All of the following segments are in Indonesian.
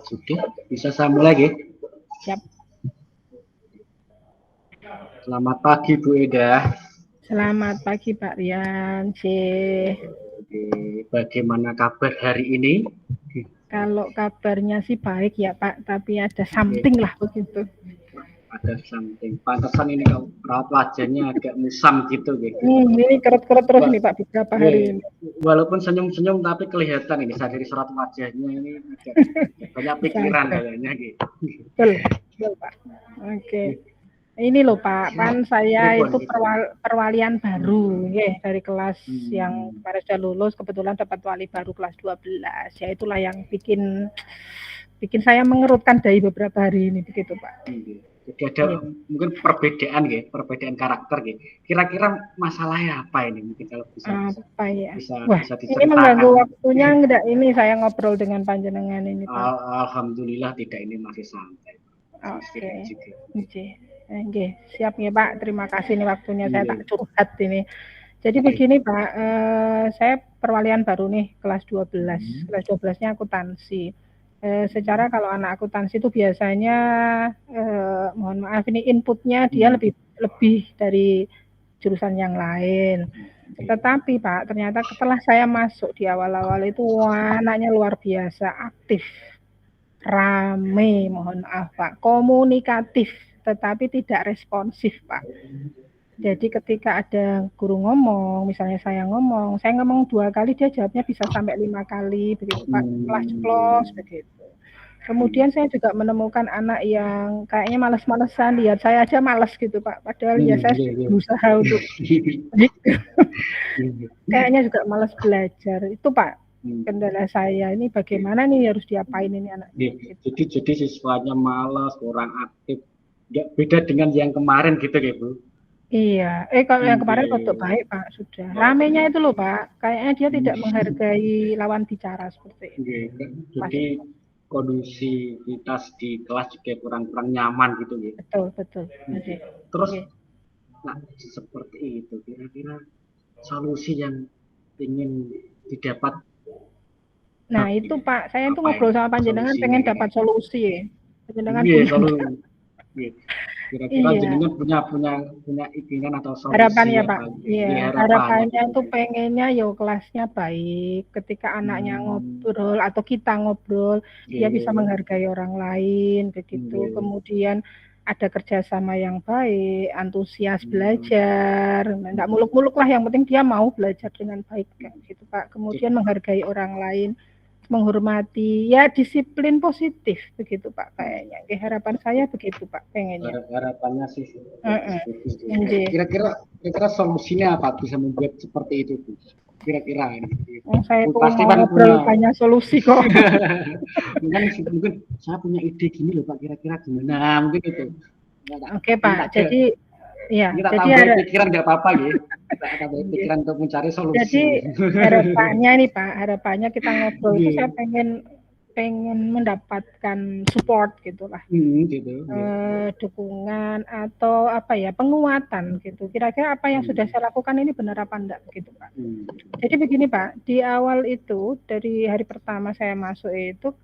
Oke, bisa saya mulai, ya? Siap. Selamat pagi, Bu Eda. Selamat pagi, Pak Rian. Bagaimana kabar hari ini? Kalau kabarnya sih baik ya, Pak, tapi ada something lah begitu. Ada something. Pantesan ini kalau raut wajahnya agak musam gitu, gitu. Ini kerut-kerut terus nih, Pak, beberapa hari ini. Walaupun senyum-senyum, tapi kelihatan ini dari raut wajahnya ini agak banyak pikiran kayaknya, gitu. Betul, Pak. Oke. Ini loh Pak, kan saya itu perwalian baru ya dari kelas yang kemarin sudah lulus, kebetulan dapat wali baru kelas 12. Ya itulah yang bikin saya mengerutkan dari beberapa hari ini begitu Pak. Jadi ada mungkin perbedaan karakter gitu. Kira-kira masalahnya apa ini? Mungkin kalau bisa ini mengganggu waktunya enggak ini saya ngobrol dengan panjenengan ini Pak. Alhamdulillah tidak, ini masih santai. Oke. Siap ya Pak. Terima kasih nih waktunya saya tak curhat ini. Jadi begini Pak, saya perwalian baru nih kelas 12. Kelas 12-nya akuntansi. Secara kalau anak akuntansi itu biasanya mohon maaf ini inputnya dia lebih dari jurusan yang lain. Tetapi Pak, ternyata setelah saya masuk di awal-awal itu anaknya luar biasa aktif. Rame, mohon maaf Pak, komunikatif tetapi tidak responsif Pak. Jadi ketika ada guru ngomong, misalnya saya ngomong 2 kali dia jawabnya bisa sampai 5 kali begitu Pak, ceplos begitu. Kemudian saya juga menemukan anak yang kayaknya malas-malesan, lihat saya aja malas gitu Pak, padahal ya saya berusaha untuk kayaknya juga malas belajar. Itu Pak kendala saya ini, bagaimana nih harus diapain ini anak? Jadi siswanya malas, kurang aktif, nggak beda dengan yang kemarin gitu ya Bu? Iya, kalau yang kemarin untuk baik Pak sudah. Ramenya itu loh Pak, kayaknya dia tidak menghargai lawan bicara seperti itu. Jadi kondusivitas di kelas juga kurang nyaman gitu ya? Betul. Terus, nah seperti itu kira-kira solusi yang ingin didapat. Nah itu Pak, saya itu ngobrol sama panjenengan pengen dapat solusi ya. Panjenengan kira-kira jenengan punya keinginan atau solusi harapannya Pak. Iya, harapannya itu pengennya kelasnya baik. Ketika anaknya ngobrol atau kita ngobrol, dia bisa menghargai orang lain begitu. Kemudian ada kerjasama yang baik, antusias belajar, nggak muluk-muluk lah. Yang penting dia mau belajar dengan baik gitu Pak. Kemudian menghargai orang lain, menghormati, ya disiplin positif begitu Pak kayaknya. Harapan saya begitu Pak, pengennya. Harapannya sih. Kira-kira solusinya apa bisa membuat seperti itu Bu? Kira-kira ini. Saya pasti kan punya banyak solusi kok. mungkin saya punya ide gini loh Pak, kira-kira gimana? Mungkin itu. Oke Pak, jadi kita tambah pikiran nggak apa-apa ya. Kita tambah pikiran untuk mencari solusi. Jadi harapannya nih Pak, harapannya kita ngobrol itu saya pengen mendapatkan support gitulah, dukungan atau penguatan gitu. Kira-kira apa yang sudah saya lakukan ini benar apa enggak gitu Pak. Jadi begini Pak, di awal itu dari hari pertama saya masuk itu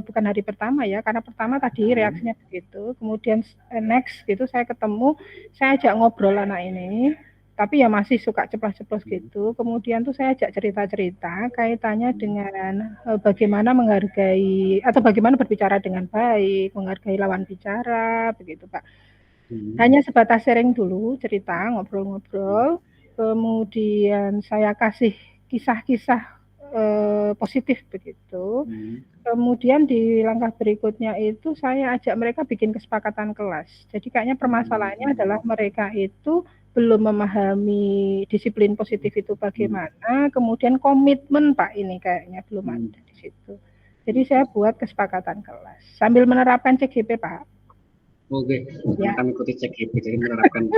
bukan hari pertama ya, karena pertama tadi reaksinya begitu, kemudian next gitu saya ketemu, saya ajak ngobrol anak ini, tapi ya masih suka ceplos-ceplos gitu. Kemudian tuh saya ajak cerita-cerita kaitannya dengan bagaimana menghargai atau bagaimana berbicara dengan baik, menghargai lawan bicara, begitu Pak. Hanya sebatas sharing dulu, cerita, ngobrol-ngobrol. Kemudian saya kasih kisah-kisah positif begitu. Kemudian di langkah berikutnya itu saya ajak mereka bikin kesepakatan kelas. Jadi kayaknya permasalahannya adalah mereka itu belum memahami disiplin positif itu bagaimana, kemudian komitmen Pak ini kayaknya belum ada di situ. Jadi saya buat kesepakatan kelas sambil menerapkan CGP Pak. Oke, kami ikuti CGP, jadi menerapkan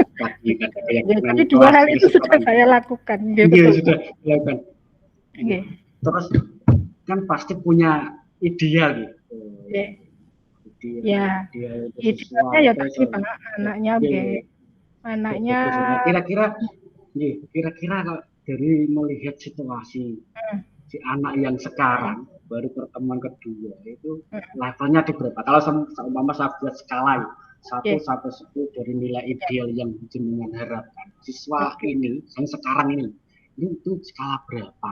keyakinan. Jadi 2 hal itu sudah saya lakukan. Iya, sudah dilakukan. Terus kan pasti punya ideal gitu. Idealnya ya tadi Pak, anaknya. Kira-kira kalau dari melihat situasi si anak yang sekarang baru pertemuan kedua itu levelnya di berapa? Kalau seumpama saya buat skala ya, 1 sampai 10 dari nilai ideal yang jenengan harapkan. Siswa ini yang sekarang ini itu skala berapa?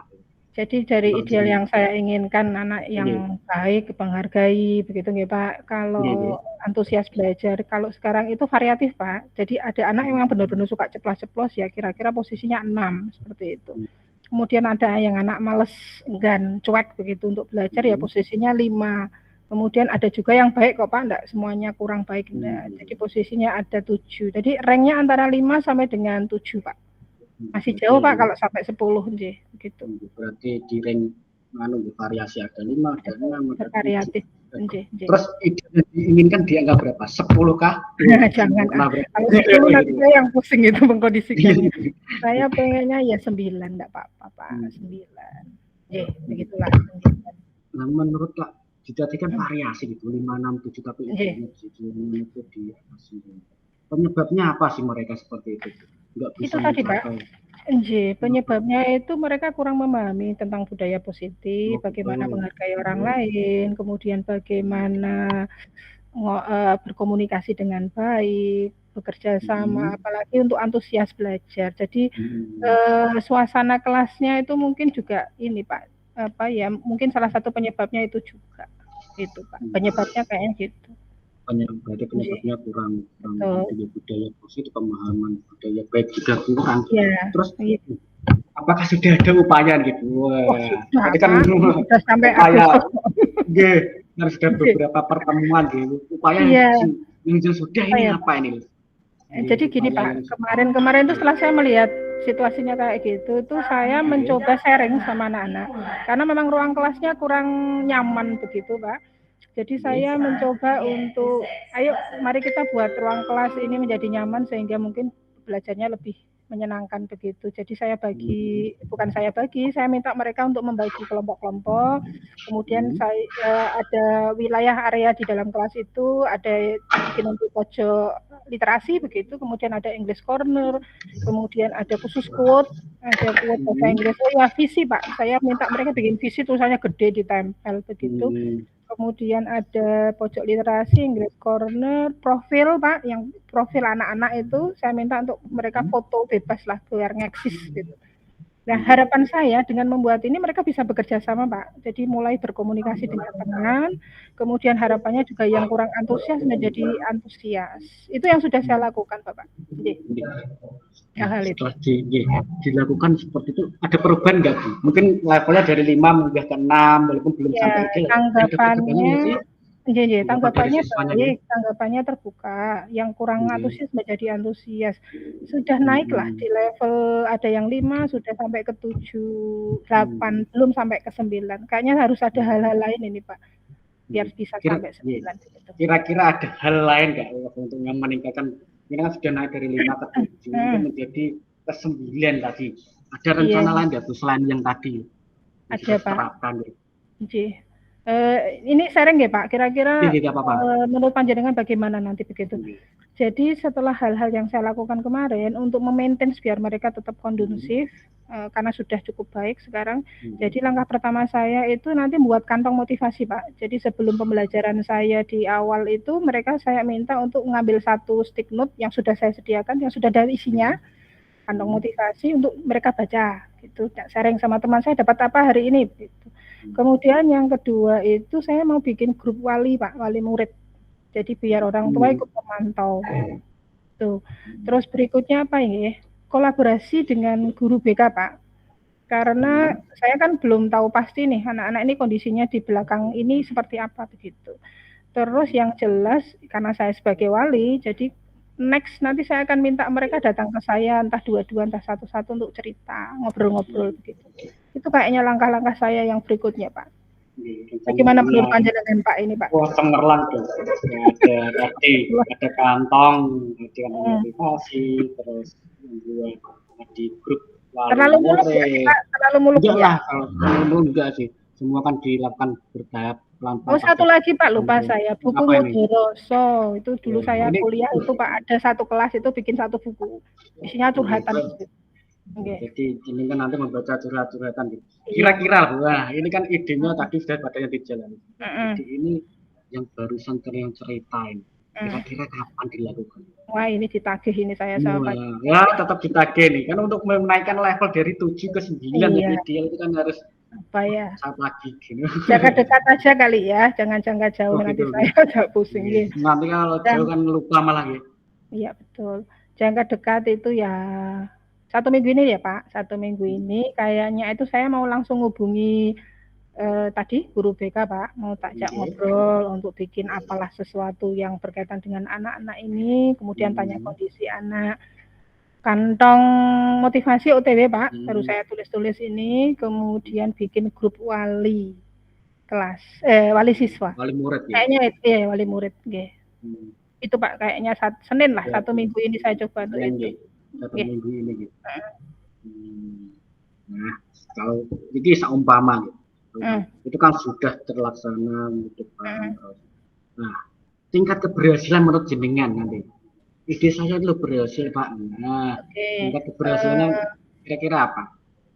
Jadi dari ideal yang saya inginkan anak yang baik, penghargai, begitu nggih Pak. Kalau antusias belajar, kalau sekarang itu variatif Pak. Jadi ada anak yang benar-benar suka ceplos-ceplos ya kira-kira posisinya 6 seperti itu. Kemudian ada yang anak males, enggan, cuek begitu untuk belajar ya posisinya 5. Kemudian ada juga yang baik kok Pak, enggak semuanya kurang baik enggak. Jadi posisinya ada 7. Jadi ranknya antara 5 sampai dengan 7 Pak. Masih jauh Pak kalau sampai 10 nggih, begitu. Berarti di rank variasi ada 5, ada 6, ada variatif. Terus diinginkan dianggap berapa? 10 kah? Jangan. Kalau 10 nanti saya yang pusing itu mengkondisikan. Saya pengennya ya 9 enggak apa-apa Pak, 9. Begitulah. Nah, menurut Pak dijadikan variasi gitu 5, 6, 7 tapi itu di atas. Penyebabnya apa sih mereka seperti itu? Itu tadi Pak. Penyebabnya itu mereka kurang memahami tentang budaya positif, bagaimana menghargai orang lain, kemudian bagaimana berkomunikasi dengan baik, bekerja sama, apalagi untuk antusias belajar. Jadi suasana kelasnya itu mungkin juga ini Pak, mungkin salah satu penyebabnya itu juga, itu Pak. Penyebabnya kayaknya gitu. Berarti penyebabnya kurang budaya positif, pemahaman budaya baik juga kurang. Terus apakah sudah ada upaya gitu? Tadi kan sudah sampai upaya, harus ada beberapa pertemuan gitu. Upaya yang sudah ini apa ini? Jadi gini Pak, kemarin itu setelah saya melihat situasinya kayak gitu, itu saya mencoba sharing sama anak-anak, karena memang ruang kelasnya kurang nyaman begitu Pak. Jadi saya mencoba untuk, ayo mari kita buat ruang kelas ini menjadi nyaman sehingga mungkin belajarnya lebih menyenangkan begitu. Jadi saya saya minta mereka untuk membagi kelompok-kelompok. Kemudian saya ada wilayah area di dalam kelas itu, ada bikin untuk pojok literasi begitu, kemudian ada English corner, kemudian ada khusus quote, ada quote bahasa Inggris. Oh ya visi Pak, saya minta mereka bikin visi tulisannya gede ditempel begitu. Kemudian ada pojok literasi, English corner, profil Pak, yang profil anak-anak itu saya minta untuk mereka foto bebas lah biar ngeksis gitu. Nah harapan saya dengan membuat ini mereka bisa bekerja sama Pak, jadi mulai berkomunikasi dengan teman, kemudian harapannya juga yang kurang antusias menjadi antusias. Itu yang sudah saya lakukan Bapak. Setelah dilakukan seperti itu ada perubahan nggak Bu? Mungkin levelnya dari 5 menjadi ke 6 walaupun belum sampai itu. Tanggapannya baik, tanggapannya terbuka. Yang kurang antusias menjadi antusias. Sudah naiklah di level ada yang 5 sudah sampai ke 7, 8, belum sampai ke 9. Kayaknya harus ada hal-hal lain ini Pak, biar bisa sampai 9. Kira-kira ada hal lain nggak untuk meningkatkan? Ini kan sudah naik dari 5 ke 7 menjadi ke 9 tadi. Ada rencana lain nggak Bu selain yang tadi? Ada Pak. Ini sharing ya Pak, kira-kira menurut panjenengan bagaimana nanti begitu? Jadi setelah hal-hal yang saya lakukan kemarin untuk memaintain biar mereka tetap kondusif, karena sudah cukup baik sekarang. Jadi langkah pertama saya itu nanti membuat kantong motivasi Pak. Jadi sebelum pembelajaran saya di awal itu mereka saya minta untuk mengambil satu stick note yang sudah saya sediakan, yang sudah ada isinya, kantong motivasi untuk mereka baca. Gitu. Sharing sama teman saya dapat apa hari ini. Gitu. Kemudian yang kedua itu saya mau bikin grup wali Pak, wali murid. Jadi biar orang tua ikut memantau. Tuh. Terus berikutnya apa ya? Kolaborasi dengan guru BK Pak. Karena saya kan belum tahu pasti nih anak-anak ini kondisinya di belakang ini seperti apa begitu. Terus yang jelas karena saya sebagai wali, jadi next nanti saya akan minta mereka datang ke saya entah dua-dua entah satu-satu untuk cerita, ngobrol-ngobrol begitu. Itu kayaknya langkah-langkah saya yang berikutnya Pak. Bagaimana menurut panjenengan Pak ini Pak? Wah cemerlang tuh. Ada kantong, ada motivasi, terus di grup. Terlalu muluk ya Pak? Terlalu muluk ya? Kalau enggak sih. Semua kan dilakukan bertahap pelan-pelan. Oh satu lagi Pak lupa saya, buku Mudoroso itu dulu saya kuliah itu Pak ada satu kelas itu bikin satu buku isinya curhatan. Jadi ini kan nanti membaca curhat-curhatan gitu. Iya. Kira-kira, wah ini kan idenya tadi sudah pada yang dijalani. Ide ini yang barusan kalian ceritain, kira-kira kapan dilakukan? Wah ini ditagih ini saya sama Pak. Ya tetap ditagih nih, kan untuk menaikkan level dari 7 ke 9 yang Iya. ideal itu kan harus apa ya? saat lagi gitu. Jaga dekat aja kali ya, jangan jangka jauh nanti gitu. saya agak pusing gitu. Nanti kalau jauh kan lupa malah gitu. Iya betul. Jangka dekat itu ya 1 minggu ini ya Pak. 1 minggu ini kayaknya itu saya mau langsung hubungi tadi guru BK Pak, mau takjak ngobrol untuk bikin apalah sesuatu yang berkaitan dengan anak-anak ini, kemudian tanya kondisi anak. Kantong motivasi OTW Pak, baru saya tulis-tulis ini, kemudian bikin grup wali kelas, wali siswa. Wali murid ya. Kayaknya ya wali murid nggih. Itu Pak kayaknya Senin lah, 1 minggu ini saya coba untuk itu. 1 minggu ini gitu. Nah, kalau ini seumpama gitu. Itu kan sudah terlaksana gitu kan. Nah, tingkat keberhasilan menurut jenengan nanti. Ide saya itu berhasil Pak. Nah, tingkat keberhasilannya kira-kira apa?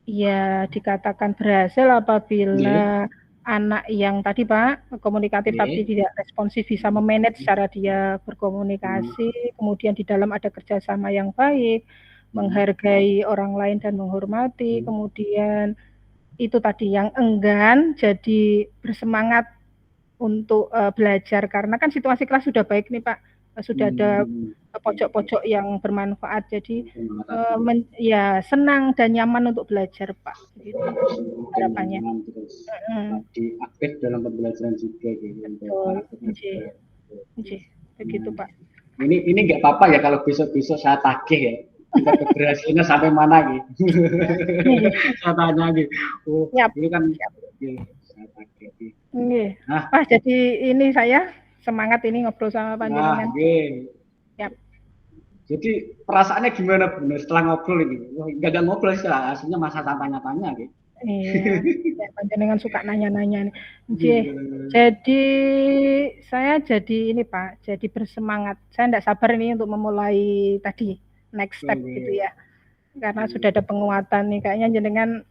Iya, dikatakan berhasil apabila anak yang tadi Pak komunikatif tapi tidak responsif bisa memanage cara dia berkomunikasi, kemudian di dalam ada kerjasama yang baik, menghargai orang lain dan menghormati, kemudian itu tadi yang enggan jadi bersemangat untuk belajar karena kan situasi kelas sudah baik nih Pak, sudah ada pojok-pojok yang bermanfaat jadi ya senang dan nyaman untuk belajar Pak, gitu harapannya. Aktif dalam pembelajaran juga gitu. Betul, begitu Pak. Ini nggak apa-apa ya kalau besok-besok saya tagih ya. Tingkat keberhasilannya sampai mana gitu. Saya tanya gitu. Oh, ini kan saya tagih. Wah, jadi ini saya semangat ini ngobrol sama panjenengan. Yap. Jadi perasaannya gimana Bu setelah ngobrol ini? Nggak ada ngobrol sih, aslinya masa tanya-tanya gitu. Iya, panjenengan suka nanya-nanya nih. Jadi saya jadi ini Pak, jadi bersemangat. Saya tidak sabar ini untuk memulai tadi next step gitu ya. Karena sudah ada penguatan nih, kayaknya jenengan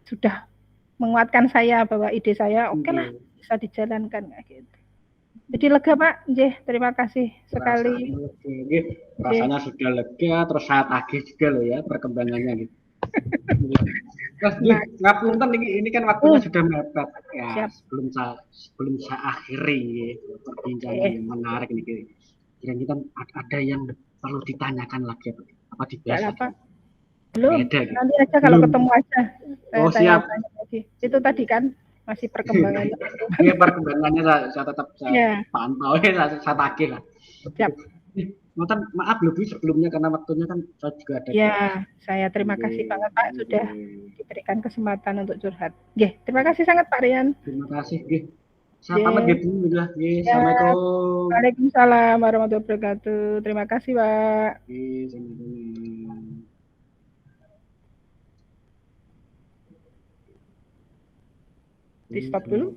sudah menguatkan saya bahwa ide saya oke lah bisa dijalankan kayak gitu. Jadi lega Pak, terima kasih sekali. Rasanya sudah lega, terus saya tagih juga loh ya perkembangannya gitu. Ngapunten ini kan waktunya sudah mepet ya. Sebelum saya akhiri perbincangan yang menarik ini, kira-kira ada yang perlu ditanyakan lagi apa dibahas lagi? Belum, nanti aja kalau ketemu aja. Siap. Tanya lagi. Itu tadi kan masih perkembangannya. Iya perkembangannya saya tetap pantau saya tagih lah. Siap. Maaf lebih sebelumnya karena waktunya kan saya juga ada. Ya, saya terima kasih banget Pak sudah diberikan kesempatan untuk curhat. Terima kasih sangat Pak Rian. Terima kasih. Saya pamit gitu lah. Assalamualaikum. Waalaikumsalam warahmatullahi wabarakatuh. Terima kasih Pak. Di stop dulu.